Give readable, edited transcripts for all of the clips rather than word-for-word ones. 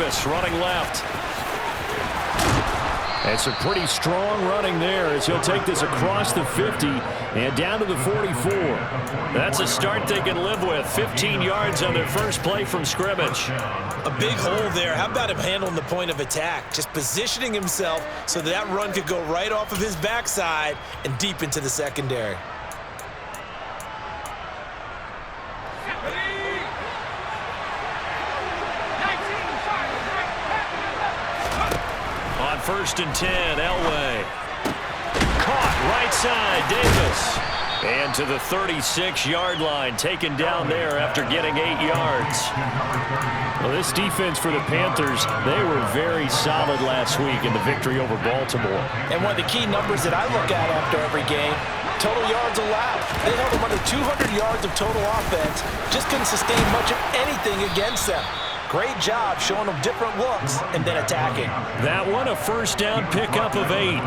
Davis running left. It's a pretty strong running there as he'll take this across the 50 and down to the 44. That's a start they can live with. 15 yards on their first play from scrimmage. A big hole there. How about him handling the point of attack? Just positioning himself so that run could go right off of his backside and deep into the secondary. On 1st and 10, Elway. Caught right side, Davis. And to the 36-yard line, taken down there after getting 8 yards. Well, this defense for the Panthers, they were very solid last week in the victory over Baltimore. And one of the key numbers that I look at after every game, total yards allowed. They held them under 200 yards of total offense, just couldn't sustain much of anything against them. Great job showing them different looks and then attacking. That one a first down pickup of 8.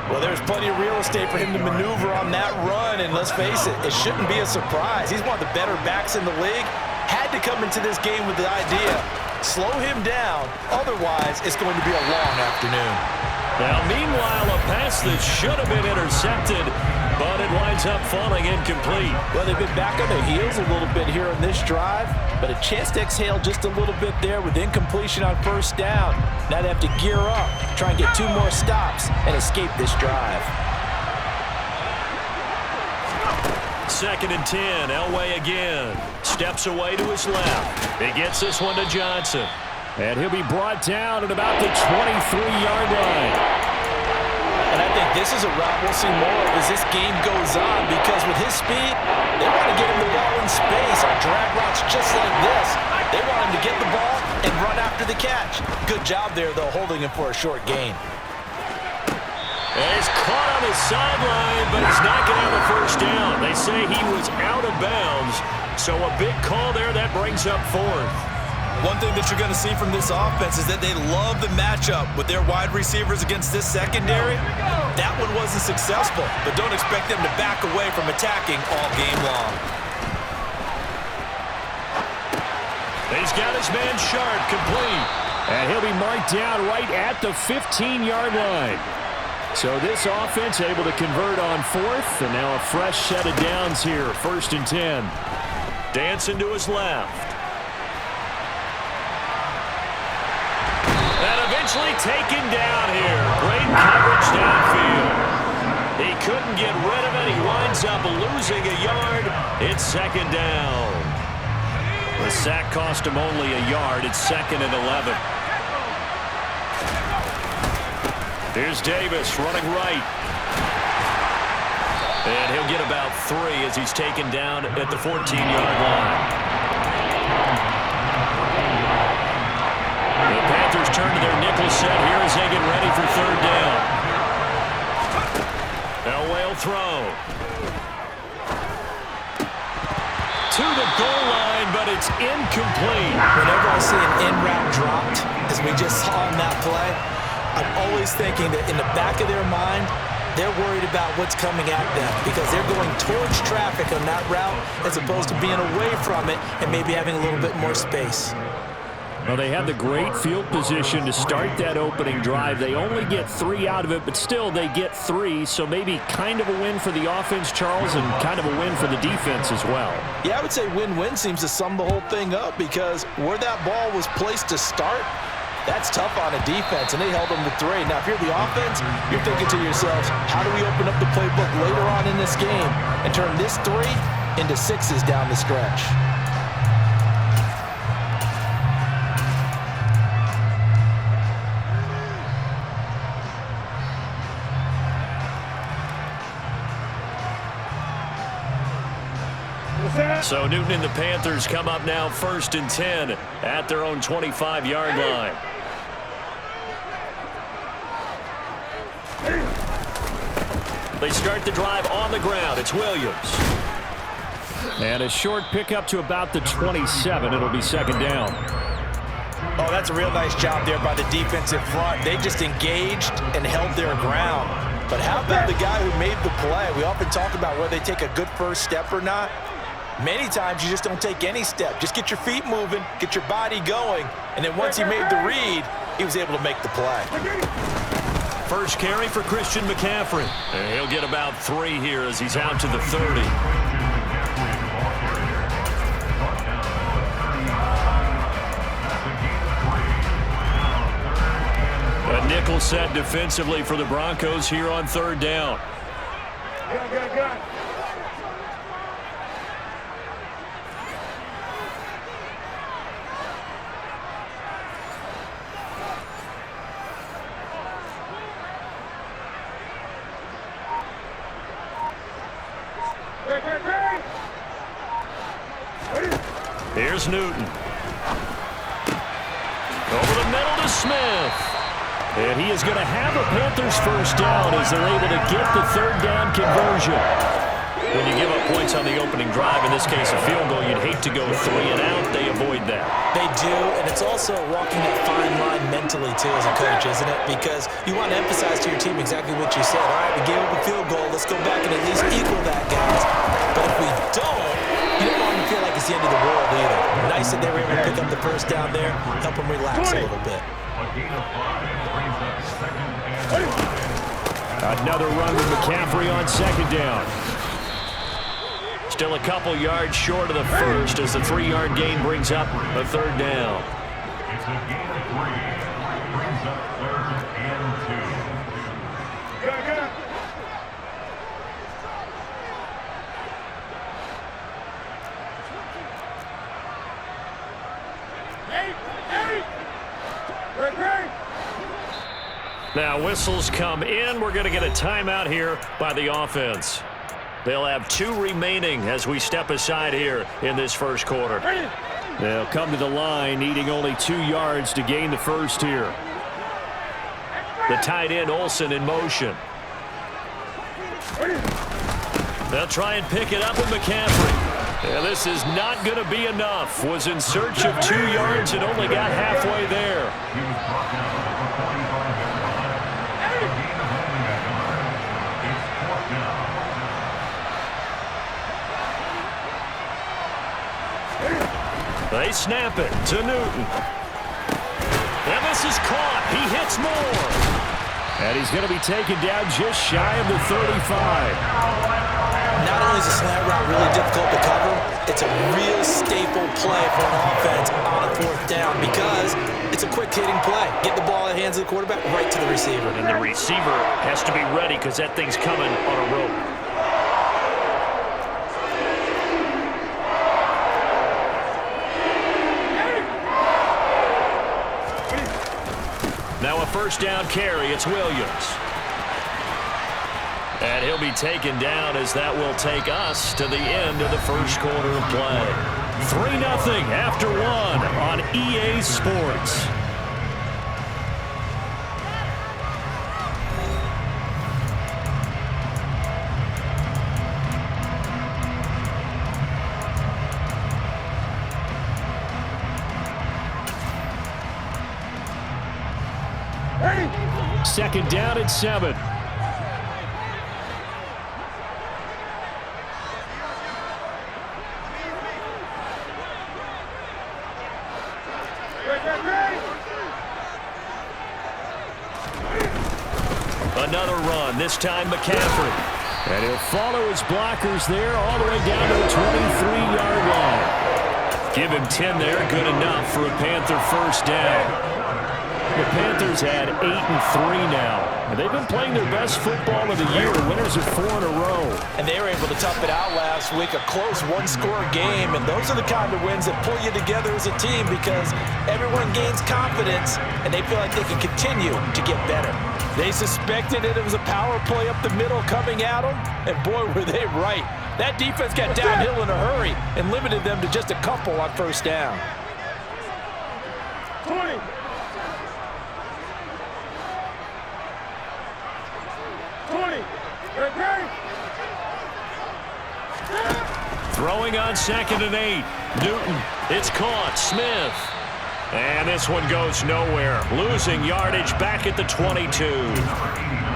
Well, there's plenty of real estate for him to maneuver on that run, and let's face it, it shouldn't be a surprise. He's one of the better backs in the league. Had to come into this game with the idea, slow him down, otherwise it's going to be a long afternoon. Now, meanwhile, a pass that should have been intercepted, but it winds up falling incomplete. Well, they've been back on their heels a little bit here on this drive, but a chance to exhale just a little bit there with incompletion on first down. Now they have to gear up, try and get 2 more stops, and escape this drive. 2nd and 10, Elway again. Steps away to his left. He gets this one to Johnson. And he'll be brought down at about the 23-yard line. And I think this is a route we'll see more of as this game goes on, because with his speed, they want to get him the ball in space on drag routes just like this. They want him to get the ball and run after the catch. Good job there, though, holding him for a short gain. And he's caught on his sideline, but he's not going to have a first down. They say he was out of bounds, so a big call there that brings up 4th. One thing that you're going to see from this offense is that they love the matchup with their wide receivers against this secondary. That one wasn't successful, but don't expect them to back away from attacking all game long. He's got his man Sharp complete. And he'll be marked down right at the 15-yard line. So this offense able to convert on 4th, and now a fresh set of downs here, 1st and 10. Dancing to his left. Eventually taken down here. Great coverage downfield. He couldn't get rid of it. He winds up losing a yard. It's 2nd down. The sack cost him only a yard. It's 2nd and 11. Here's Davis running right. And he'll get about 3 as he's taken down at the 14-yard line. The Panthers turn to their nickel set here as they get ready for 3rd down. Elway will throw. To the goal line, but it's incomplete. Whenever I see an in route dropped, as we just saw in that play, I'm always thinking that in the back of their mind, they're worried about what's coming at them because they're going towards traffic on that route as opposed to being away from it and maybe having a little bit more space. Well, they had the great field position to start that opening drive. They only get 3 out of it, but still they get 3, so maybe kind of a win for the offense, Charles, and kind of a win for the defense as well. Yeah, I would say win-win seems to sum the whole thing up because where that ball was placed to start, that's tough on a defense, and they held them to 3. Now, if you're the offense, you're thinking to yourselves, how do we open up the playbook later on in this game and turn this 3 into 6s down the stretch? So Newton and the Panthers come up now 1st and 10 at their own 25-yard line. They start the drive on the ground. It's Williams. And a short pickup to about the 27. It'll be 2nd down. Oh, that's a real nice job there by the defensive front. They just engaged and held their ground. But how about the guy who made the play? We often talk about whether they take a good first step or not. Many times you just don't take any step. Just get your feet moving, get your body going, and then once he made the read, he was able to make the play. First carry for Christian McCaffrey. And he'll get about 3 here as he's out to the 30. A nickel set defensively for the Broncos here on 3rd down. Good. Here's Newton. Over the middle to Smith. And he is going to have a Panthers first down as they're able to get the 3rd down conversion. When you give up points on the opening drive, in this case a field goal, you'd hate to go 3 and out. They avoid that. They do, and it's also walking that fine line mentally, too, as a coach, isn't it? Because you want to emphasize to your team exactly what you said. All right, we gave up a field goal. Let's go back and at least equal that, guys. But if we don't, you don't want them to feel like it's the end of the world either. Nice that they were able to pick up the first down there, help them relax a little bit. Another run with McCaffrey on 2nd down. Still a couple yards short of the first as the 3-yard gain brings up a 3rd down. It's a gain of 3. Brings up 3rd and 2. Good. Now whistles come in. We're going to get a timeout here by the offense. They'll have 2 remaining as we step aside here in this first quarter. They'll come to the line needing only 2 yards to gain the first here. The tight end Olsen in motion. They'll try and pick it up with McCaffrey. Yeah, this is not going to be enough. Was in search of 2 yards and only got halfway there. They snap it to Newton. And this is caught. He hits more. And he's going to be taken down just shy of the 35. Not only is a slant route really difficult to cover, it's a real staple play for an offense on a 4th down because it's a quick-hitting play. Get the ball in the hands of the quarterback right to the receiver. And the receiver has to be ready because that thing's coming on a rope. Now a first down carry. It's Williams. And he'll be taken down as that will take us to the end of the first quarter of play. 3-0 after 1 on EA Sports. Second down at 7. Another run, this time McCaffrey. And he'll follow his blockers there all the way down to the 23-yard line. Give him 10 there, good enough for a Panther first down. The Panthers had 8-3 now. And they've been playing their best football of the year. Winners of 4 in a row. And they were able to tough it out last week. A close 1-score game. And those are the kind of wins that pull you together as a team because everyone gains confidence and they feel like they can continue to get better. They suspected it was a power play up the middle coming at them. And boy, were they right. That defense got downhill in a hurry and limited them to just a couple on first down. 20. Throwing on 2nd and 8. Newton. It's caught. Smith. And this one goes nowhere. Losing yardage back at the 22.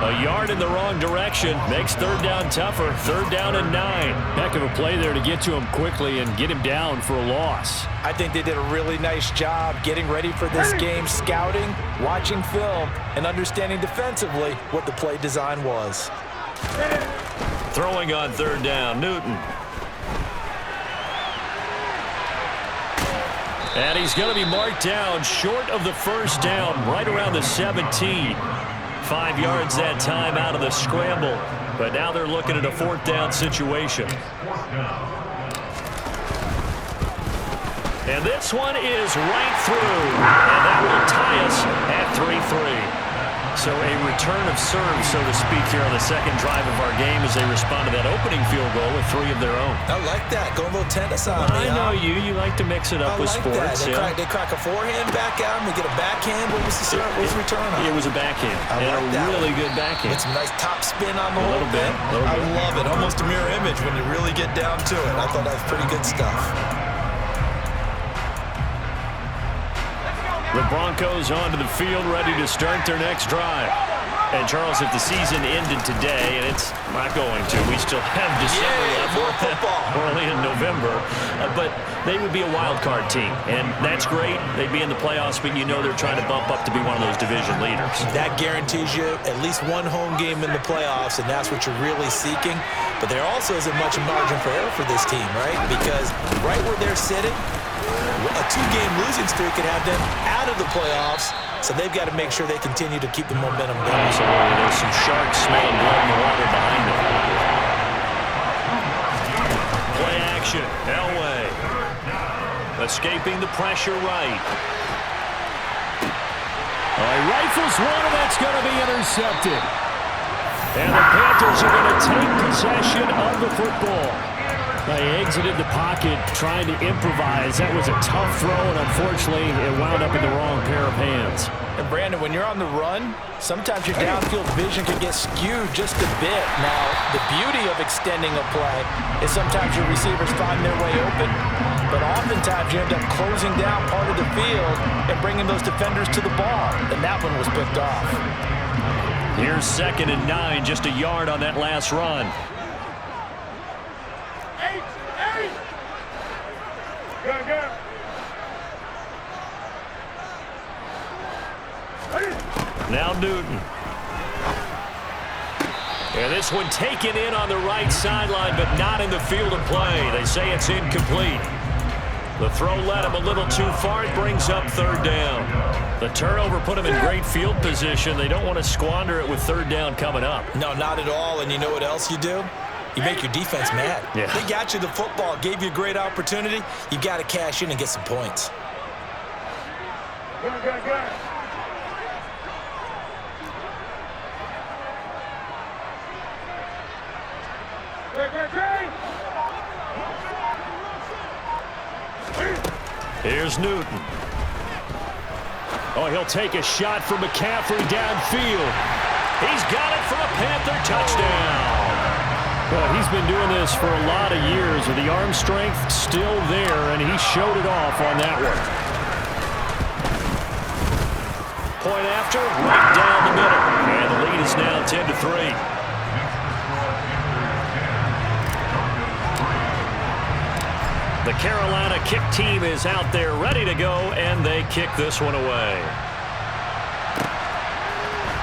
A yard in the wrong direction makes third down tougher. Third down and 9. Heck of a play there to get to him quickly and get him down for a loss. I think they did a really nice job getting ready for this game, scouting, watching film, and understanding defensively what the play design was. Throwing on third down, Newton. And he's going to be marked down short of the first down, right around the 17. 5 yards that time out of the scramble. But now they're looking at a fourth down situation. And this one is right through. And that will tie us at 3-3. So a return of serve, so to speak, here on the second drive of our game as they respond to that opening field goal with 3 of their own. I like that. Going a little tennis on me. I know you. You like to mix it up with sports. They crack a forehand back out and we get a backhand. What was the return on? It was a backhand. And a really good backhand. With some nice top spin on the whole bit. I love it. Almost a mirror image when you really get down to it. I thought that was pretty good stuff. The Broncos onto the field, ready to start their next drive. And, Charles, if the season ended today, and it's not going to, we still have December left. More football. We're only in November. But they would be a wild card team, and that's great. They'd be in the playoffs, but you know they're trying to bump up to be one of those division leaders. That guarantees you at least one home game in the playoffs, and that's what you're really seeking. But there also isn't much margin for error for this team, right? Because right where they're sitting, a 2-game losing streak could have them out of the playoffs, so they've got to make sure they continue to keep the momentum going. Absolutely. There's some sharks smelling blood in the water behind them. Play action. Elway. Escaping the pressure right. He rifles one, and that's going to be intercepted. And the Panthers are going to take possession of the football. They exited the pocket trying to improvise. That was a tough throw, and unfortunately, it wound up in the wrong pair of hands. And, Brandon, when you're on the run, sometimes your downfield vision can get skewed just a bit. Now, the beauty of extending a play is sometimes your receivers find their way open, but oftentimes you end up closing down part of the field and bringing those defenders to the ball, and that one was picked off. Here's 2nd and 9, just a yard on that last run. Now Newton. And this one taken in on the right sideline, but not in the field of play. They say it's incomplete. The throw led him a little too far. It brings up third down. The turnover put him in great field position. They don't want to squander it with third down coming up. No, not at all. And you know what else you do? You make your defense mad. Yeah. They got you the football, gave you a great opportunity. You got to cash in and get some points. Good. Here's Newton. Oh, he'll take a shot from McCaffrey downfield. He's got it for a Panther touchdown. Well, he's been doing this for a lot of years with the arm strength still there, and he showed it off on that one. Point after, right down the middle. And the lead is now 10-3. The Carolina kick team is out there ready to go, and they kick this one away.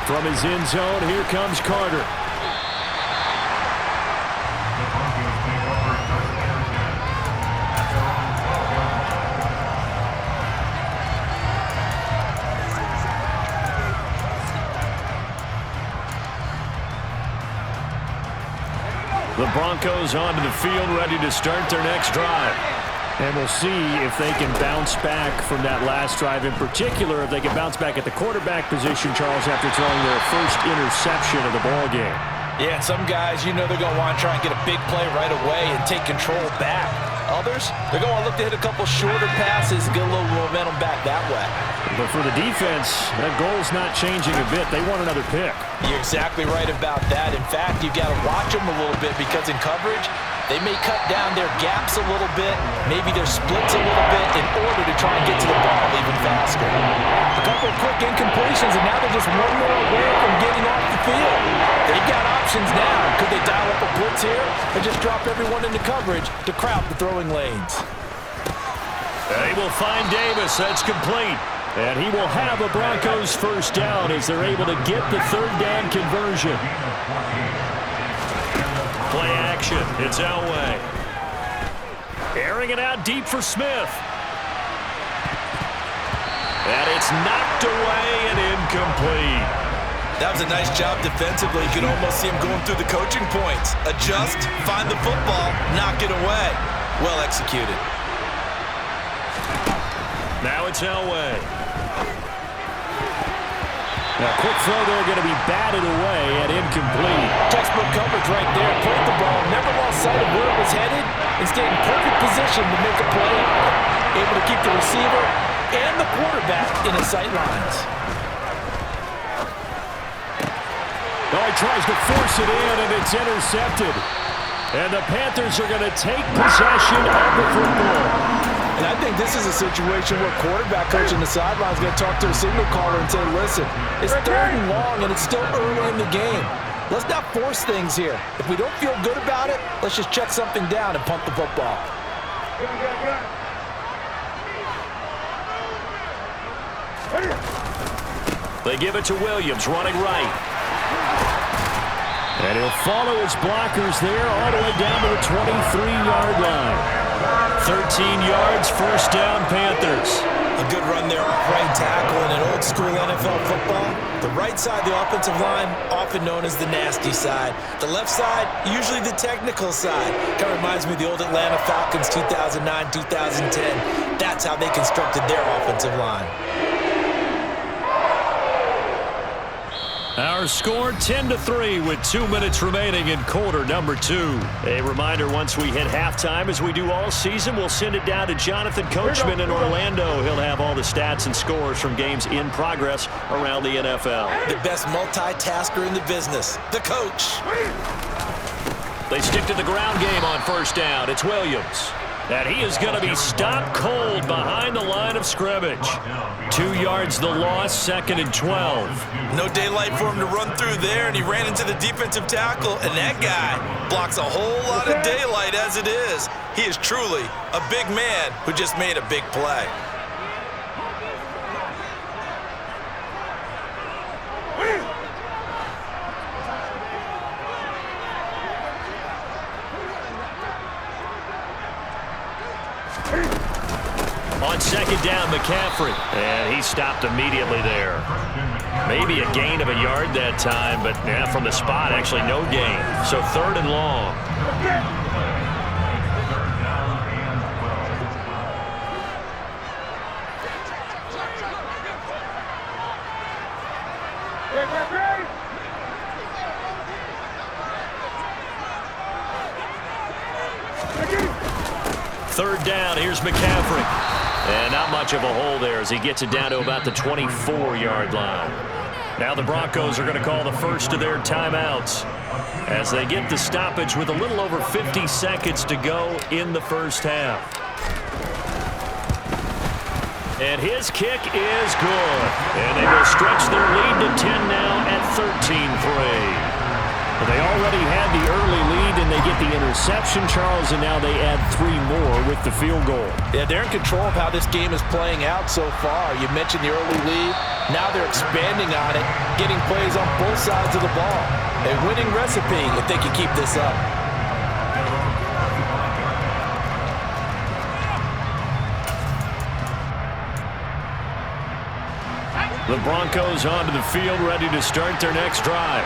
From his end zone, here comes Carter. The Broncos onto the field, ready to start their next drive. And we'll see if they can bounce back from that last drive. In particular, if they can bounce back at the quarterback position, Charles, after throwing their first interception of the ball game. Yeah, and some guys, you know they're going to want to try and get a big play right away and take control back. Others, they're going to look to hit a couple shorter passes and get a little momentum back that way. But for the defense, that goal's not changing a bit. They want another pick. You're exactly right about that. In fact, you've got to watch them a little bit because in coverage, they may cut down their gaps a little bit, maybe their splits a little bit in order to try and get to the ball even faster. A couple of quick incompletions, and now they're just one more away from getting off the field. They've got options now. Could they dial up a blitz here or just drop everyone into coverage to crowd the throwing lanes? They will find Davis. That's complete. And he will have a Broncos first down as they're able to get the third down conversion. Play action. It's Elway. Airing it out deep for Smith. And it's knocked away and incomplete. That was a nice job defensively. You could almost see him going through the coaching points. Adjust, find the football, knock it away. Well executed. Now it's Elway. Now, quick throw there, going to be batted away and incomplete. Textbook coverage right there. Played the ball, never lost sight of where it was headed, and stayed in perfect position to make a play on it. Able to keep the receiver and the quarterback in his sight lines. Oh, he tries to force it in, and it's intercepted. And the Panthers are going to take possession of the football. And I think this is a situation where quarterback coach in the sideline is going to talk to a signal caller and say, listen, it's 3rd and long and it's still early in the game. Let's not force things here. If we don't feel good about it, let's just check something down and punt the football. They give it to Williams, running right. And he'll follow his blockers there all the way down to the 23-yard line. 13 yards, first down, Panthers. A good run there off right tackle in an old-school NFL football. The right side of the offensive line, often known as the nasty side. The left side, usually the technical side. Kind of reminds me of the old Atlanta Falcons 2009, 2010. That's how they constructed their offensive line. Our score 10-3 with 2 minutes remaining in quarter number 2. A reminder, once we hit halftime, as we do all season, we'll send it down to Jonathan Coachman in Orlando. He'll have all the stats and scores from games in progress around the NFL. The best multitasker in the business, the coach. They stick to the ground game on first down. It's Williams. And he is going to be stopped cold behind the line of scrimmage. 2 yards the loss, 2nd and 12. No daylight for him to run through there, and he ran into the defensive tackle, and that guy blocks a whole lot of daylight as it is. He is truly a big man who just made a big play. On 2nd down, McCaffrey. And he stopped immediately there. Maybe a gain of a yard that time, but yeah, from the spot, actually no gain. So 3rd and long. Third down, here's McCaffrey. And not much of a hole there as he gets it down to about the 24-yard line. Now the Broncos are going to call the first of their timeouts as they get the stoppage with a little over 50 seconds to go in the first half. And his kick is good. And they will stretch their lead to 10 now at 13-3. They already had the early lead, and they get the interception, Charles, and now they add 3 more with the field goal. Yeah, they're in control of how this game is playing out so far. You mentioned the early lead. Now they're expanding on it, getting plays on both sides of the ball. A winning recipe if they can keep this up. The Broncos onto the field, ready to start their next drive.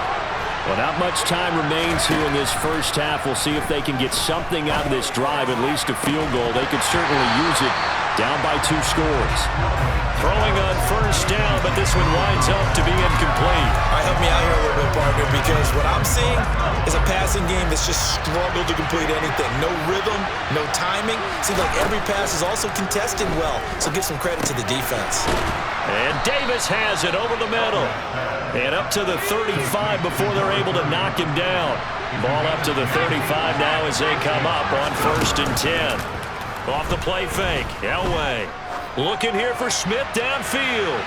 Well, not much time remains here in this first half. We'll see if they can get something out of this drive, at least a field goal. They could certainly use it down by 2 scores. Throwing on first down, but this one winds up to be incomplete. All right, help me out here a little bit, partner, because what I'm seeing is a passing game that's just struggled to complete anything. No rhythm, no timing. Seems like every pass is also contested well, so give some credit to the defense. And Davis has it over the middle. And up to the 35 before they're able to knock him down. Ball up to the 35 now as they come up on 1st and 10. Off the play fake, Elway. Looking here for Smith downfield.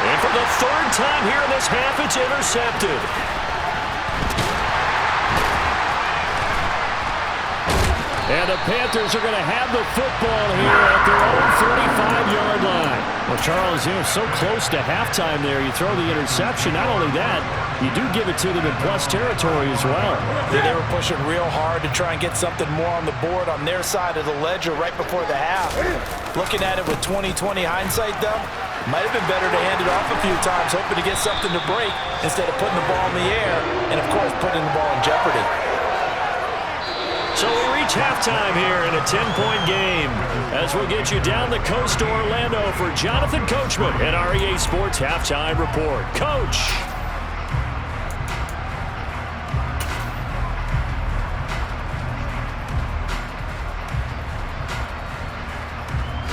And for the 3rd time here in this half, it's intercepted. And the Panthers are going to have the football here at their own 35-yard line. Well, Charles, so close to halftime there. You throw the interception. Not only that, you do give it to them in plus territory as well. They were pushing real hard to try and get something more on the board on their side of the ledger right before the half. Looking at it with 20/20 hindsight, though, might have been better to hand it off a few times, hoping to get something to break instead of putting the ball in the air and, of course, putting the ball in jeopardy. So we reach halftime here in a 10-point game as we'll get you down the coast to Orlando for Jonathan Coachman at our EA Sports Halftime Report. Coach.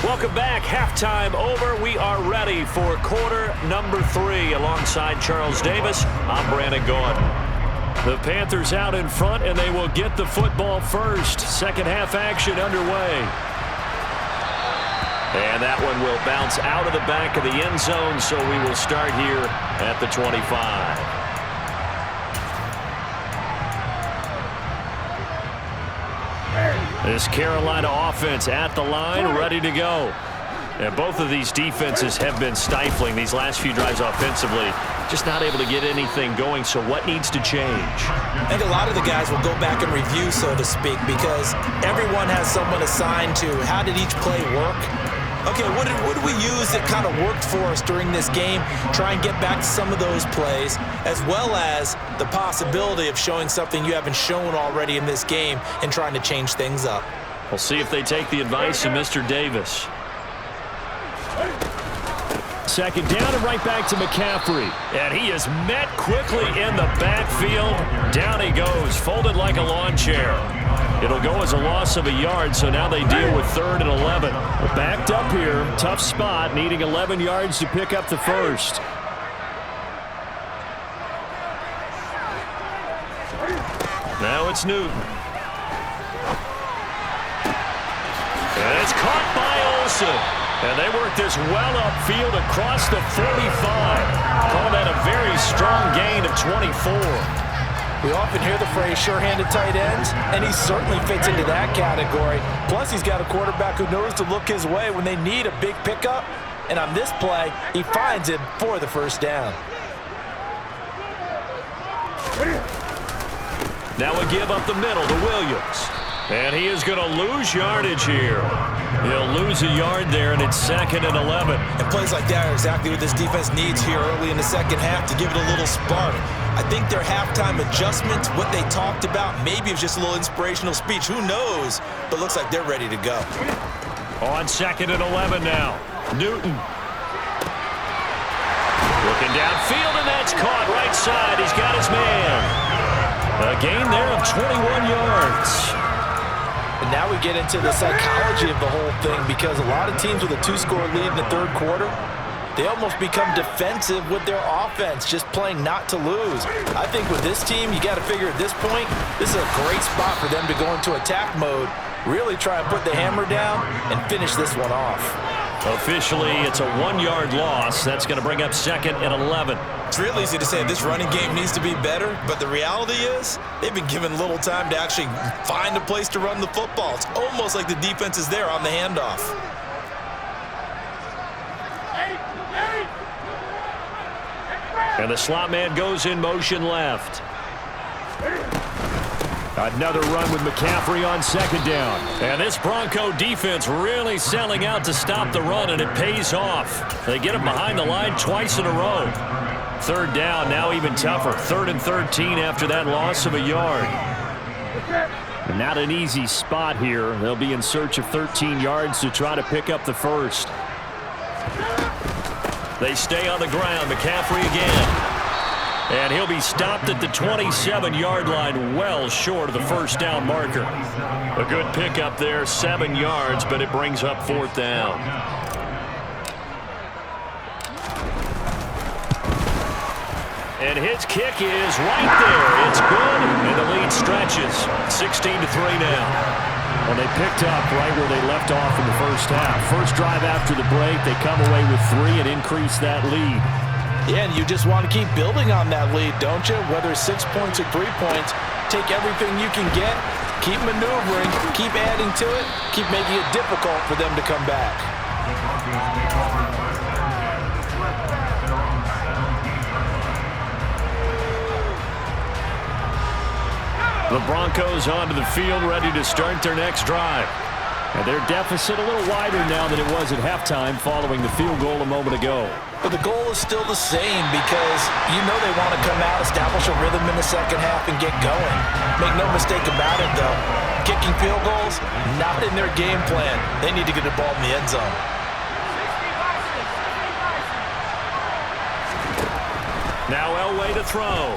Welcome back. Halftime over. We are ready for quarter number 3 alongside Charles Davis. I'm Brandon Gaudin. The Panthers out in front, and they will get the football first. Second half action underway. And that one will bounce out of the back of the end zone, so we will start here at the 25. This Carolina offense at the line, ready to go. And both of these defenses have been stifling these last few drives offensively. Just not able to get anything going, so what needs to change? I think a lot of the guys will go back and review, so to speak, because everyone has someone assigned to how did each play work. Okay, what did we use that kind of worked for us during this game? Try and get back to some of those plays, as well as the possibility of showing something you haven't shown already in this game and trying to change things up. We'll see if they take the advice of Mr. Davis. Second down and right back to McCaffrey. And he is met quickly in the backfield. Down he goes, folded like a lawn chair. It'll go as a loss of a yard, so now they deal with 3rd and 11. Well, backed up here, tough spot, needing 11 yards to pick up the first. Now it's Newton. And it's caught by Olsen. And they work this well upfield across the 45. Call that a very strong gain of 24. We often hear the phrase sure-handed tight ends, and he certainly fits into that category. Plus, he's got a quarterback who knows to look his way when they need a big pickup. And on this play, he finds it for the first down. Now a give up the middle to Williams. And he is going to lose yardage here. He'll lose a yard there, and it's 2nd and 11. And plays like that are exactly what this defense needs here early in the second half to give it a little spark. I think their halftime adjustments, what they talked about, maybe it was just a little inspirational speech. Who knows? But looks like they're ready to go. On 2nd and 11 now. Newton. Looking downfield, and that's caught right side. He's got his man. A gain there of 21 yards. And now we get into the psychology of the whole thing, because a lot of teams with a 2-score lead in the 3rd quarter, they almost become defensive with their offense, just playing not to lose. I think with this team, you got to figure at this point, this is a great spot for them to go into attack mode, really try and put the hammer down and finish this one off. Officially, it's a 1-yard loss. That's going to bring up 2nd and 11. It's real easy to say this running game needs to be better, but the reality is they've been given little time to actually find a place to run the football. It's almost like the defense is there on the handoff. And the slot man goes in motion left. Another run with McCaffrey on 2nd down. And this Bronco defense really selling out to stop the run, and it pays off. They get him behind the line twice in a row. 3rd down, now even tougher. 3rd and 13 after that loss of a yard. And not an easy spot here. They'll be in search of 13 yards to try to pick up the first. They stay on the ground. McCaffrey again. And he'll be stopped at the 27-yard line, well short of the first down marker. A good pickup there, 7 yards, but it brings up 4th down. And his kick is right there. It's good, and the lead stretches. 16-3 now. Well, they picked up right where they left off in the first half. First drive after the break, they come away with 3 and increase that lead. Yeah, and you just want to keep building on that lead, don't you? Whether it's 6 points or 3 points, take everything you can get, keep maneuvering, keep adding to it, keep making it difficult for them to come back. The Broncos onto the field, ready to start their next drive. And their deficit a little wider now than it was at halftime following the field goal a moment ago. But the goal is still the same because you know they want to come out, establish a rhythm in the second half, and get going. Make no mistake about it, though. Kicking field goals, not in their game plan. They need to get the ball in the end zone. Now Elway to throw.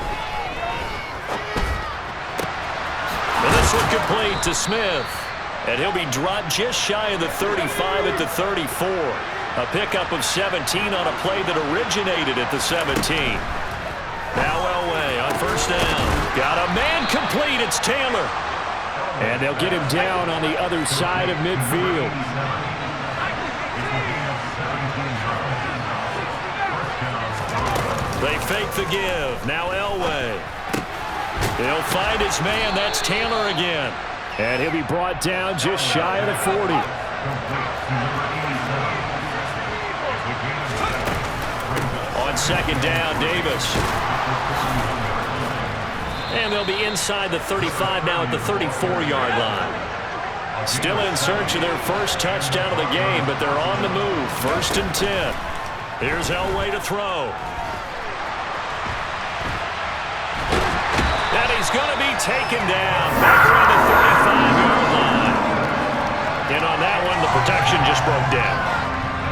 And this one complete to Smith. And he'll be dropped just shy of the 35 at the 34. A pickup of 17 on a play that originated at the 17. Now Elway on first down. Got a man complete. It's Taylor. And they'll get him down on the other side of midfield. They fake the give. Now Elway. He'll find his man. That's Taylor again. And he'll be brought down just shy of the 40. On second down, Davis. And they'll be inside the 35 now at the 34-yard line. Still in search of their first touchdown of the game, but they're on the move. 1st and 10. Here's Elway to throw. And he's going to be taken down back around the 35-yard line. And on that one, the protection just broke down.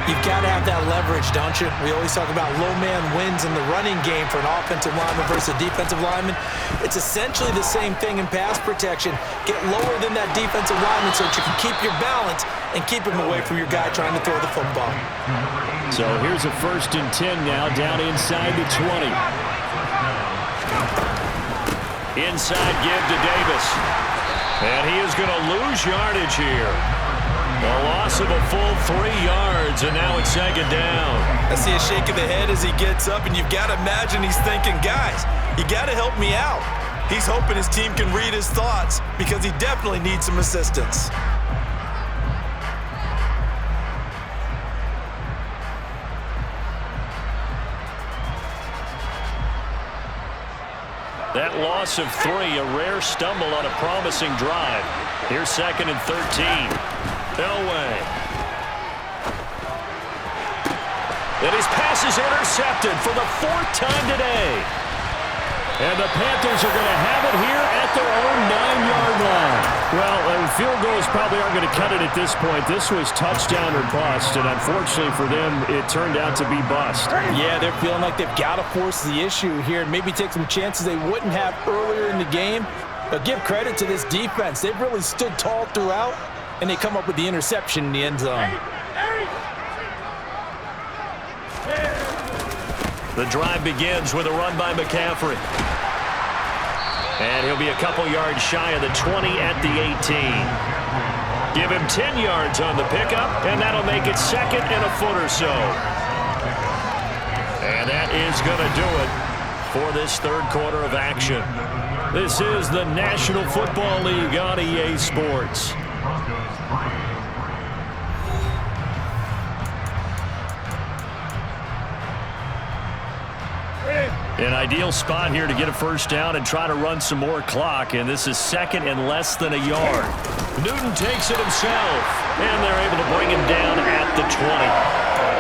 You've got to have that leverage, don't you? We always talk about low man wins in the running game for an offensive lineman versus a defensive lineman. It's essentially the same thing in pass protection. Get lower than that defensive lineman so that you can keep your balance and keep him away from your guy trying to throw the football. So here's a 1st and 10 now down inside the 20. Inside give to Davis. And he is going to lose yardage here. A loss of a full 3 yards, and now it's 2nd down. I see a shake of the head as he gets up, and you've got to imagine he's thinking, guys, you got to help me out. He's hoping his team can read his thoughts because he definitely needs some assistance. That loss of 3, a rare stumble on a promising drive. Here's 2nd and 13. Elway. And his pass is intercepted for the 4th time today. And the Panthers are going to have it here at their own 9-yard line. Well, field goals probably aren't going to cut it at this point. This was touchdown or bust, and unfortunately for them, it turned out to be bust. Yeah, they're feeling like they've got to force the issue here and maybe take some chances they wouldn't have earlier in the game. But give credit to this defense. They've really stood tall throughout, and they come up with the interception in the end zone. The drive begins with a run by McCaffrey. And he'll be a couple yards shy of the 20 at the 18. Give him 10 yards on the pickup, and that'll make it 2nd and a foot or so. And that is going to do it for this 3rd quarter of action. This is the National Football League on EA Sports. An ideal spot here to get a first down and try to run some more clock, and this is 2nd and less than a yard. Newton takes it himself, and they're able to bring him down at the 20.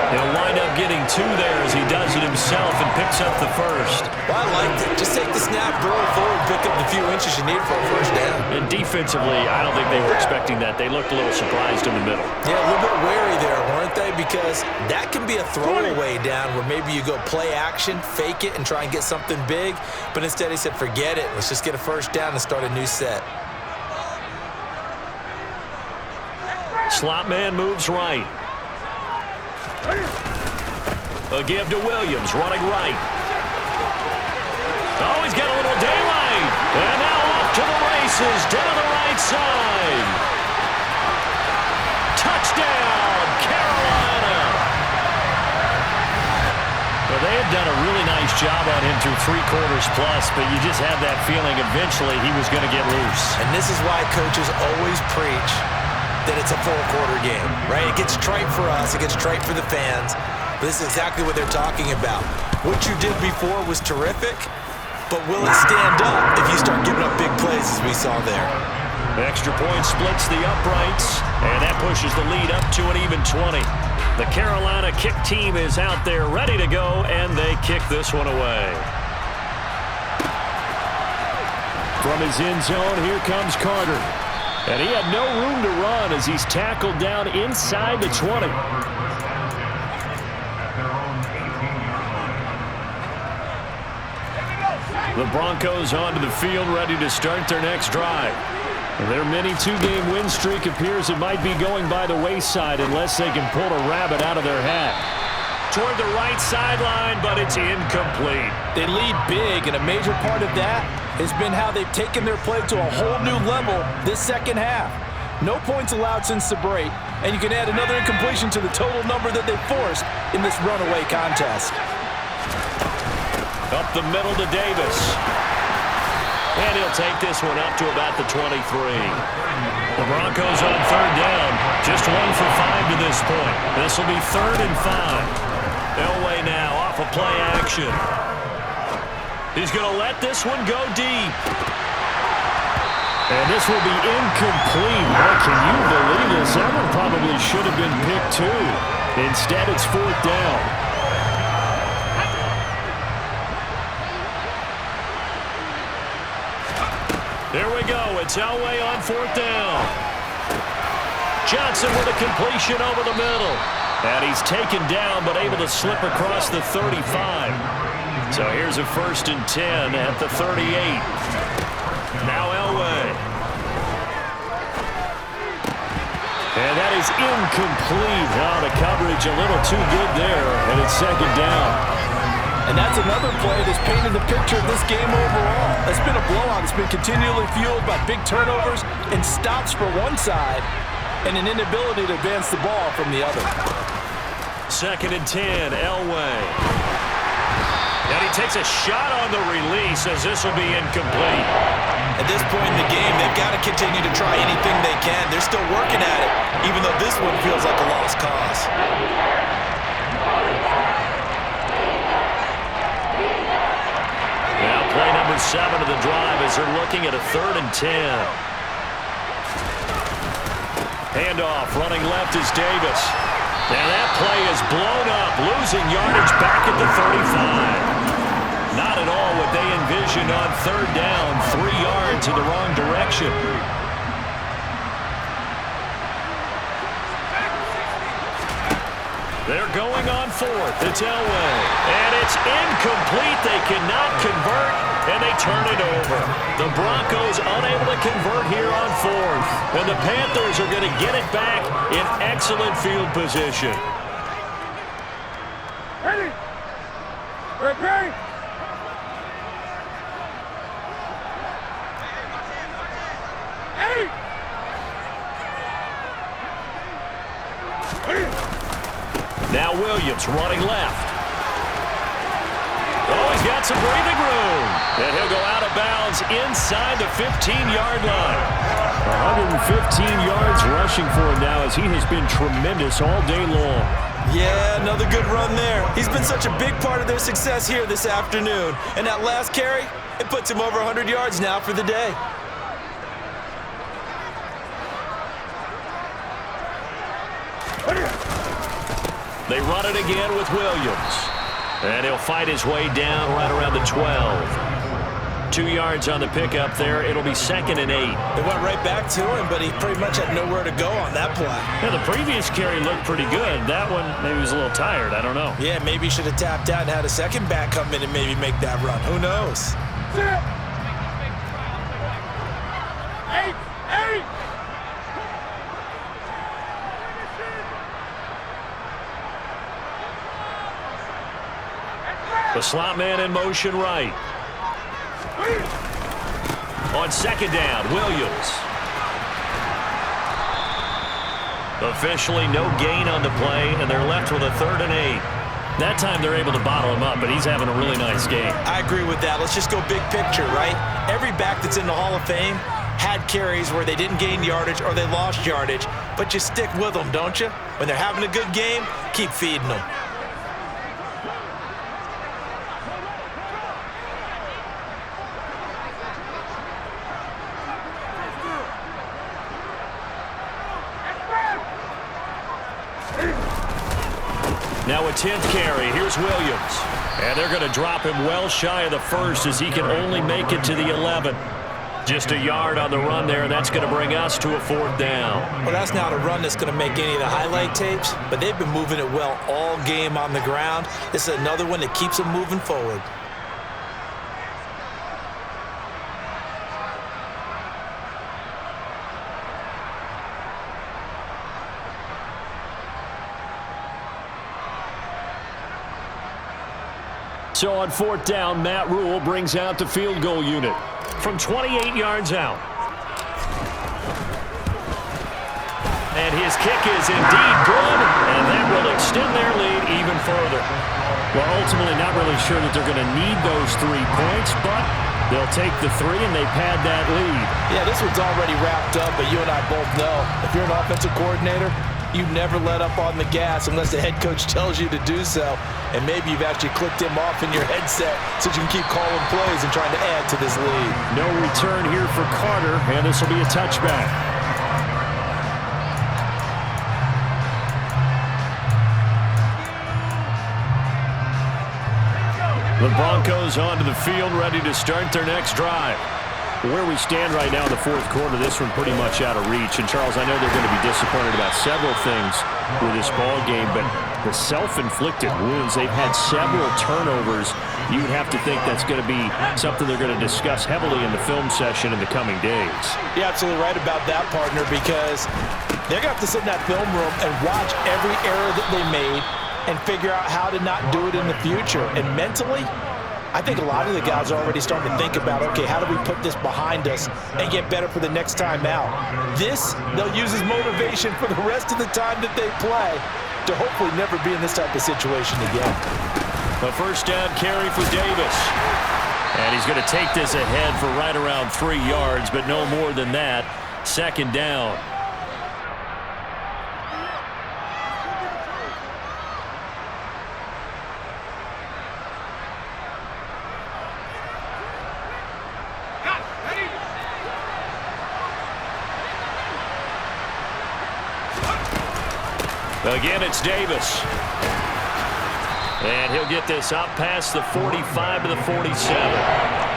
He'll wind up getting 2 there as he does it himself and picks up the first. Well, I liked it. Just take the snap, throw it forward, pick up the few inches you need for a first down. And defensively, I don't think they were expecting that. They looked a little surprised in the middle. Yeah, a little bit wary there, weren't they? Because that can be a throwaway down where maybe you go play action, fake it, and try and get something big. But instead he said, forget it. Let's just get a first down and start a new set. Slot man moves right. A give to Williams, running right. Oh, he's got a little daylight. And now off to the races, down the right side. Touchdown, Carolina. Well, they had done a really nice job on him through 3 quarters plus, but you just had that feeling eventually he was going to get loose. And this is why coaches always preach that it's a full-quarter game, right? It gets trite for us. It gets trite for the fans. But this is exactly what they're talking about. What you did before was terrific, but will it stand up if you start giving up big plays as we saw there? Extra point splits the uprights, and that pushes the lead up to an even 20. The Carolina kick team is out there ready to go, and they kick this one away. From his end zone, here comes Carter. And he had no room to run as he's tackled down inside the 20. The Broncos onto the field ready to start their next drive. Their mini 2-game win streak appears it might be going by the wayside unless they can pull a rabbit out of their hat. Toward the right sideline, but it's incomplete. They lead big, and a major part of that has been how they've taken their play to a whole new level this second half. No points allowed since the break, and you can add another incompletion to the total number that they forced in this runaway contest. Up the middle to Davis. And he'll take this one up to about the 23. The Broncos on 3rd down. Just 1 for 5 to this point. This will be 3rd and 5. Elway now off of play action. He's going to let this one go deep. And this will be incomplete. Boy, can you believe this? That one probably should have been picked too. Instead, it's 4th down. There we go. It's Elway on 4th down. Johnson with a completion over the middle. And he's taken down, but able to slip across the 35. So here's a 1st and 10 at the 38. Now Elway. And that is incomplete. Oh, the coverage a little too good there, and it's 2nd down. And that's another play that's painted the picture of this game overall. It's been a blowout. It's been continually fueled by big turnovers and stops for one side and an inability to advance the ball from the other. 2nd and 10, Elway. And he takes a shot on the release as this will be incomplete. At this point in the game, they've got to continue to try anything they can. They're still working at it, even though this one feels like a lost cause. Now play number 7 of the drive as they're looking at a 3rd and 10. Handoff, running left is Davis. And that play is blown up, losing yardage back at the 35. Not at all what they envisioned on 3rd down, 3 yards in the wrong direction. They're going on 4th. It's Elway. And it's incomplete. They cannot convert, and they turn it over. The Broncos unable to convert here on 4th. And the Panthers are going to get it back in excellent field position. Ready? Ready? Now Williams running left. Oh, he's got some breathing room. And he'll go out of bounds inside the 15-yard line. 115 yards rushing for him now as he has been tremendous all day long. Yeah, another good run there. He's been such a big part of their success here this afternoon. And that last carry, it puts him over 100 yards now for the day. They run it again with Williams. And he'll fight his way down right around the 12. 2 yards on the pickup there. It'll be 2nd and 8. They went right back to him, but he pretty much had nowhere to go on that play. Yeah, the previous carry looked pretty good. That one, maybe he was a little tired. I don't know. Yeah, maybe he should have tapped out and had a second back come in and maybe make that run. Who knows? The slot man in motion right. On 2nd down, Williams. Officially no gain on the play, and they're left with a 3rd and 8. That time they're able to bottle him up, but he's having a really nice game. I agree with that. Let's just go big picture, right? Every back that's in the Hall of Fame had carries where they didn't gain yardage or they lost yardage, but you stick with them, don't you? When they're having a good game, keep feeding them. Now a 10th carry. Here's Williams. And they're going to drop him well shy of the 1st as he can only make it to the 11. Just a yard on the run there, and that's going to bring us to a 4th down. Well, that's not a run that's going to make any of the highlight tapes, but they've been moving it well all game on the ground. This is another one that keeps them moving forward. So on 4th down, Matt Rule brings out the field goal unit from 28 yards out. And his kick is indeed good, and that will extend their lead even further. Well, ultimately not really sure that they're going to need those 3 points, but they'll take the 3 and they pad that lead. Yeah, this one's already wrapped up, but you and I both know if you're an offensive coordinator, you never let up on the gas unless the head coach tells you to do so. And maybe you've actually clicked him off in your headset so you can keep calling plays and trying to add to this lead. No return here for Carter, and this will be a touchback. The Broncos onto the field, ready to start their next drive. Where we stand right now in the 4th quarter, this one pretty much out of reach. And, Charles, I know they're going to be disappointed about several things with this ball game, but the self-inflicted wounds, they've had several turnovers. You'd have to think that's going to be something they're going to discuss heavily in the film session in the coming days. You're absolutely right about that, partner, because they're going to have to sit in that film room and watch every error that they made and figure out how to not do it in the future. And mentally, I think a lot of the guys are already starting to think about, okay, how do we put this behind us and get better for the next time out? This, they'll use as motivation for the rest of the time that they play to hopefully never be in this type of situation again. A 1st down carry for Davis. And he's going to take this ahead for right around 3 yards, but no more than that. 2nd down. Again, it's Davis. And he'll get this up past the 45 to the 47.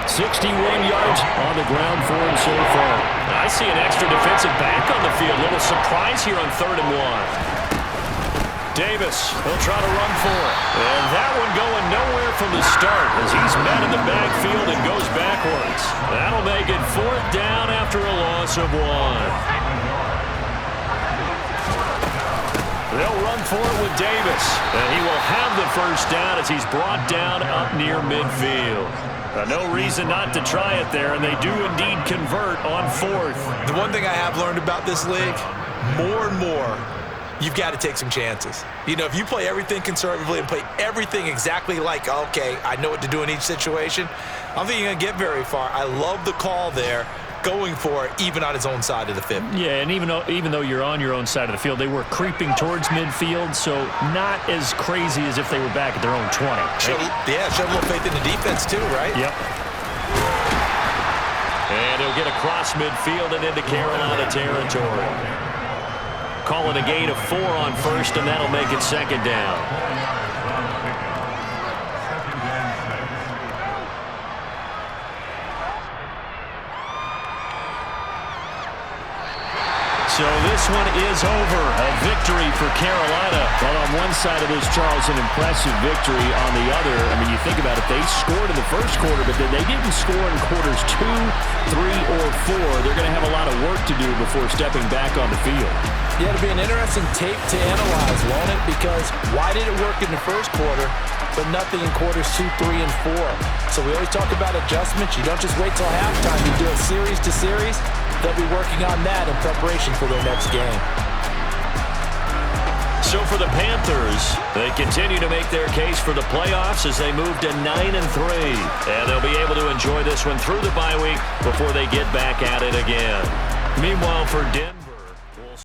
61 yards on the ground for him so far. I see an extra defensive back on the field. Little surprise here on 3rd and 1. Davis will try to run for it. And that one going nowhere from the start as he's met in the backfield and goes backwards. That'll make it 4th down after a loss of 1. They'll run for it with Davis, and he will have the 1st down as he's brought down up near midfield. No reason not to try it there, and they do indeed convert on 4th. The one thing I have learned about this league, more and more, you've got to take some chances. You know, if you play everything conservatively and play everything exactly like, okay, I know what to do in each situation, I don't think you're going to get very far. I love the call there, going for it, even on his own side of the field. Yeah, and even though you're on your own side of the field, they were creeping towards midfield, so not as crazy as if they were back at their own 20. Yeah, show a little faith in the defense too, right? Yep. And he'll get across midfield and into Carolina territory. call it a gain of 4 on first, and that'll make it second down. So this one is over. A victory for Carolina. Well, on one side of this, Charles, an impressive victory. On the other, I mean, you think about it, they scored in the first quarter, but then they didn't score in quarters 2, 3, or 4. They're going to have a lot of work to do before stepping back on the field. Yeah, it'll be an interesting tape to analyze, won't it? Because why did it work in the first quarter, but nothing in quarters 2, 3, and 4? So we always talk about adjustments. You don't just wait till halftime. You do it series to series. They'll be working on that in preparation for their next game. So for the Panthers, they continue to make their case for the playoffs as they move to 9-3. And they'll be able to enjoy this one through the bye week before they get back at it again. Meanwhile, for Denver.